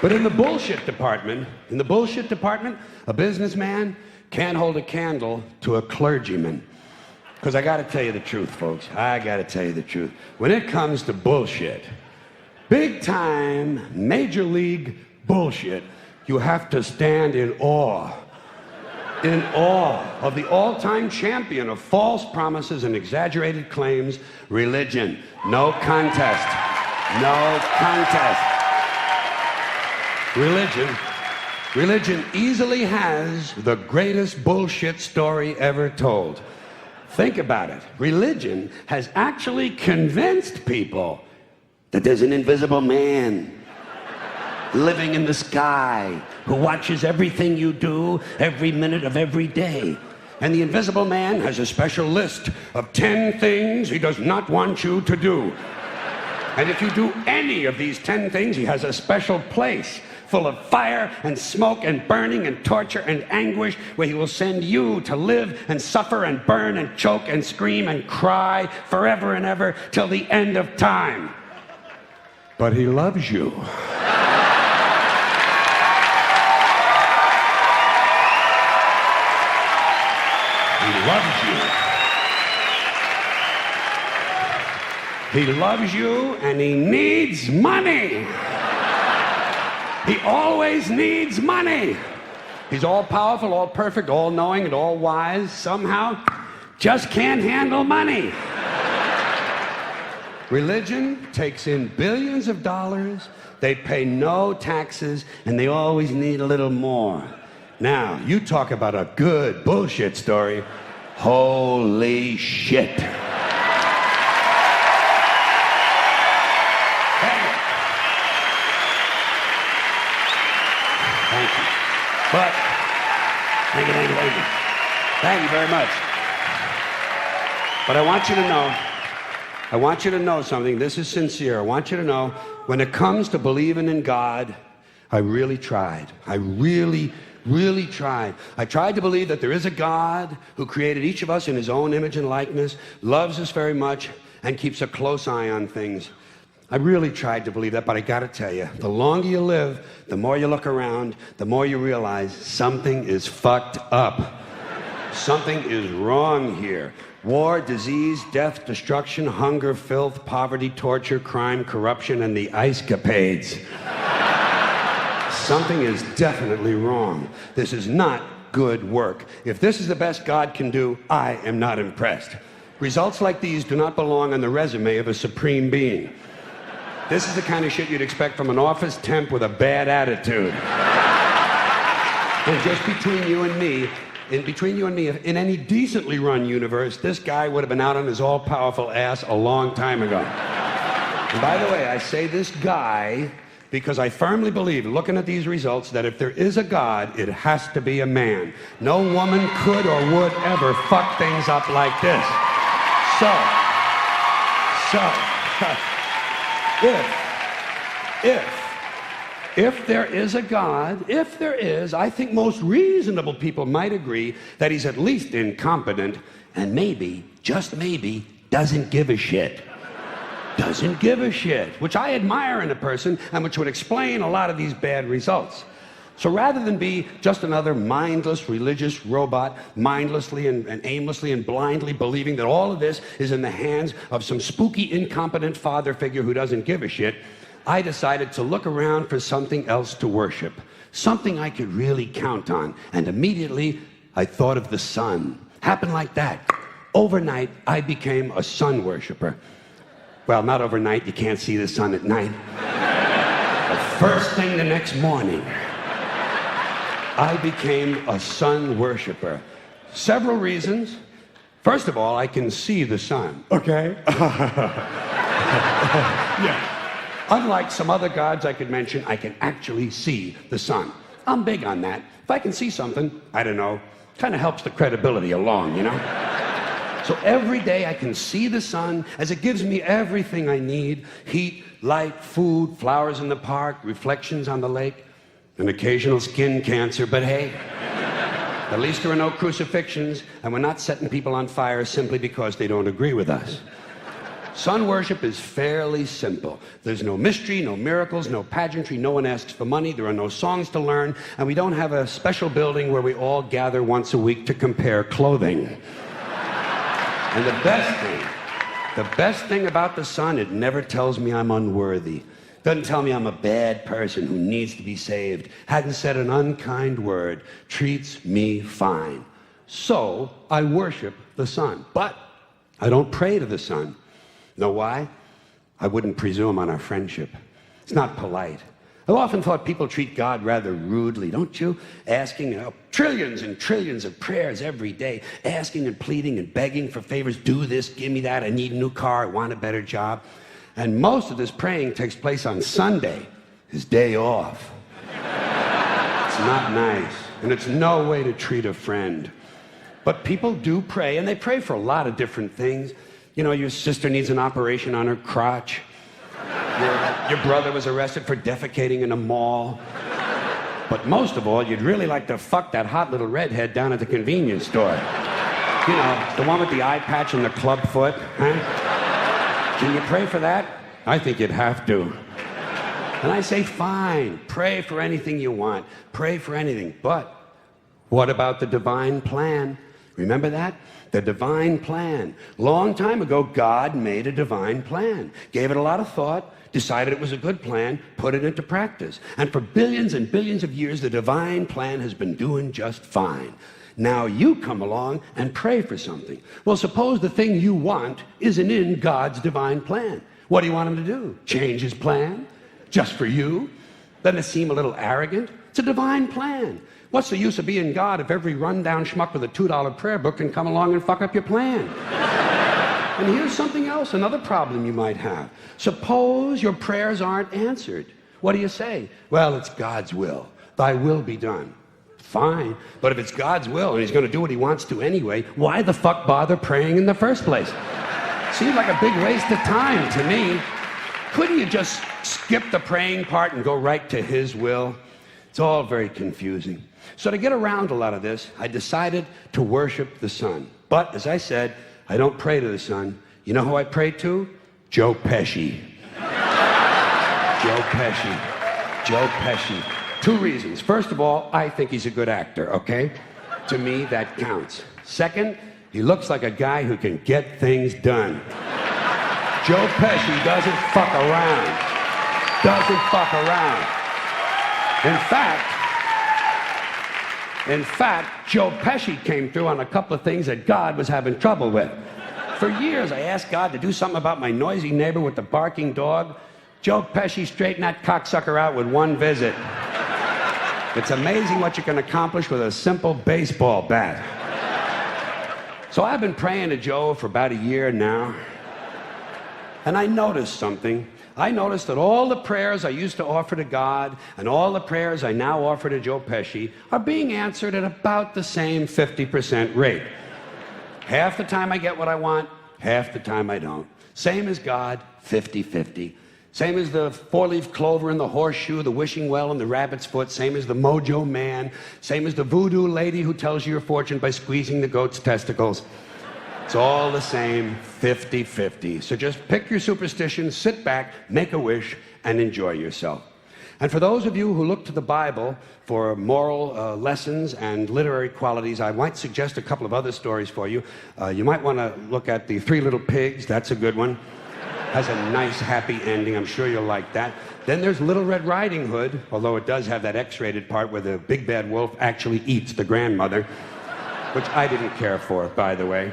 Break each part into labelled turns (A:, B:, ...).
A: But in the bullshit department, a businessman can't hold a candle to a clergyman. Because I gotta tell you the truth, folks. I gotta tell you the truth. When it comes to bullshit, big time, major league bullshit, you have to stand in awe of the all-time champion of false promises and exaggerated claims, religion. No contest. No contest. Religion easily has the greatest bullshit story ever told. Think about it. Religion has actually convinced people that there's an invisible man living in the sky who watches everything you do every minute of every day. And the invisible man has a special list of 10 things he does not want you to do. And if you do any of these 10 things, he has a special place full of fire and smoke and burning and torture and anguish where he will send you to live and suffer and burn and choke and scream and cry forever and ever till the end of time. But he loves you. He loves you. He loves you and he needs money. He always needs money. He's all powerful, all perfect, all knowing, and all wise. Somehow, just can't handle money. Religion takes in billions of dollars. They pay no taxes, and they always need a little more. Now, you talk about a good bullshit story. Holy shit. Thank you. But, thank you. Thank you very much. But I want you to know something. This is sincere. I want you to know, when it comes to believing in God, I really tried. I really tried. I tried to believe that there is a God who created each of us in his own image and likeness, loves us very much, and keeps a close eye on things. I really tried to believe that, but I gotta tell you, the longer you live, the more you look around, the more you realize something is fucked up. Something is wrong here. War, disease, death, destruction, hunger, filth, poverty, torture, crime, corruption, and the ice-capades. Something is definitely wrong. This is not good work. If this is the best God can do, I am not impressed. Results like these do not belong on the resume of a supreme being. This is the kind of shit you'd expect from an office temp with a bad attitude. And just between you and me, in any decently run universe, this guy would have been out on his all-powerful ass a long time ago. And by the way, I say this guy because I firmly believe, looking at these results, that if there is a God, it has to be a man. No woman could or would ever fuck things up like this. If there is a God, I think most reasonable people might agree that he's at least incompetent and maybe, just maybe, doesn't give a shit. Doesn't give a shit, which I admire in a person and which would explain a lot of these bad results. So rather than be just another mindless religious robot, mindlessly and aimlessly and blindly believing that all of this is in the hands of some spooky, incompetent father figure who doesn't give a shit, I decided to look around for something else to worship, something I could really count on. And immediately, I thought of the sun. Happened like that. Overnight, I became a sun worshiper. Well, not overnight, you can't see the sun at night. The first thing the next morning, I became a sun worshiper. Several reasons. First of all, I can see the sun, okay? Yeah. Unlike some other gods I could mention, I can actually see the sun. I'm big on that. If I can see something, I don't know, kind of helps the credibility along, you know? So every day I can see the sun as it gives me everything I need: heat, light, food, flowers in the park, reflections on the lake, an occasional skin cancer, but hey, at least there are no crucifixions, and we're not setting people on fire simply because they don't agree with us. Sun worship is fairly simple. There's no mystery, no miracles, no pageantry, no one asks for money, there are no songs to learn, and we don't have a special building where we all gather once a week to compare clothing. And the best thing about the sun, it never tells me I'm unworthy. Doesn't tell me I'm a bad person who needs to be saved. Hadn't said an unkind word. Treats me fine. So I worship the sun. But I don't pray to the sun. Know why? I wouldn't presume on our friendship. It's not polite. I've often thought people treat God rather rudely, don't you? Asking trillions and trillions of prayers every day, asking and pleading and begging for favors. Do this, give me that, I need a new car, I want a better job. And most of this praying takes place on Sunday, his day off. It's not nice, and it's no way to treat a friend. But people do pray, and they pray for a lot of different things. You know, your sister needs an operation on her crotch. Your brother was arrested for defecating in a mall. But most of all, you'd really like to fuck that hot little redhead down at the convenience store. You know, the one with the eye patch and the club foot, huh? Can you pray for that? I think you'd have to. And I say, fine, pray for anything you want. Pray for anything. But what about the divine plan? Remember that? The divine plan. Long time ago, God made a divine plan. Gave it a lot of thought, decided it was a good plan, put it into practice. And for billions and billions of years, the divine plan has been doing just fine. Now you come along and pray for something. Well, suppose the thing you want isn't in God's divine plan. What do you want him to do? Change his plan? Just for you? Doesn't it seem a little arrogant? It's a divine plan. What's the use of being God if every rundown schmuck with a $2 prayer book can come along and fuck up your plan? And here's something else, another problem you might have. Suppose your prayers aren't answered. What do you say? Well, it's God's will. Thy will be done. Fine, but if it's God's will and he's going to do what he wants to anyway, why the fuck bother praying in the first place? Seems like a big waste of time to me. Couldn't you just skip the praying part and go right to his will? It's all very confusing. So to get around a lot of this, I decided to worship the sun. But, as I said, I don't pray to the sun. You know who I pray to? Joe Pesci. Joe Pesci. Joe Pesci. Two reasons. First of all, I think he's a good actor, okay? To me, that counts. Second, he looks like a guy who can get things done. Joe Pesci doesn't fuck around. Doesn't fuck around. In fact, Joe Pesci came through on a couple of things that God was having trouble with. For years, I asked God to do something about my noisy neighbor with the barking dog. Joe Pesci straightened that cocksucker out with one visit. It's amazing what you can accomplish with a simple baseball bat. So I've been praying to Joe for about a year now, and I noticed something. I noticed that all the prayers I used to offer to God and all the prayers I now offer to Joe Pesci are being answered at about the same 50% rate. Half the time I get what I want, half the time I don't. Same as God, 50-50. Same as the four-leaf clover and the horseshoe, the wishing well and the rabbit's foot. Same as the mojo man. Same as the voodoo lady who tells you your fortune by squeezing the goat's testicles. It's all the same, 50-50. So just pick your superstition, sit back, make a wish, and enjoy yourself. And for those of you who look to the Bible for moral lessons and literary qualities, I might suggest a couple of other stories for you. You might want to look at The Three Little Pigs. That's a good one. Has a nice, happy ending. I'm sure you'll like that. Then there's Little Red Riding Hood, although it does have that X-rated part where the big bad wolf actually eats the grandmother, which I didn't care for, by the way.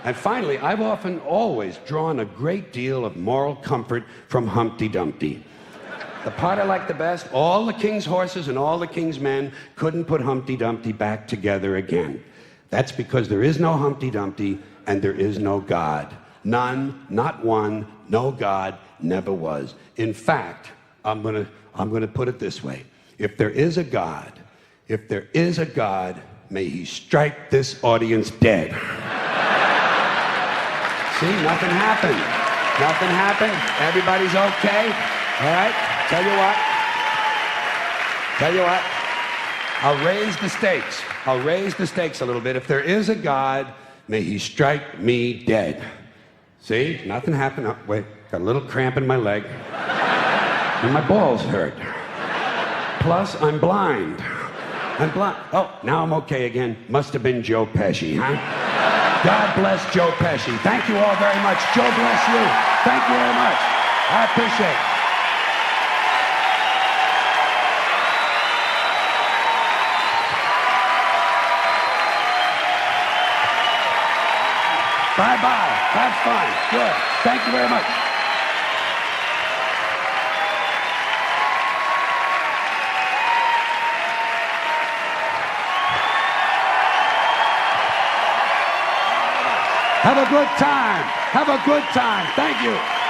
A: And finally, I've often always drawn a great deal of moral comfort from Humpty Dumpty. The part I like the best, all the king's horses and all the king's men couldn't put Humpty Dumpty back together again. That's because there is no Humpty Dumpty and there is no God. None, not one, no God, never was. In fact, I'm gonna put it this way. If there is a God, may he strike this audience dead. See, nothing happened. Nothing happened. Everybody's okay. All right? Tell you what. I'll raise the stakes. I'll raise the stakes a little bit. If there is a God, may he strike me dead. See, nothing happened. Oh, wait, got a little cramp in my leg. And my balls hurt. Plus, I'm blind. I'm blind. Oh, now I'm okay again. Must have been Joe Pesci, huh? God bless Joe Pesci. Thank you all very much. Joe bless you. Thank you very much. I appreciate it. Bye-bye. Have fun. Good. Thank you very much. Have a good time. Have a good time. Thank you.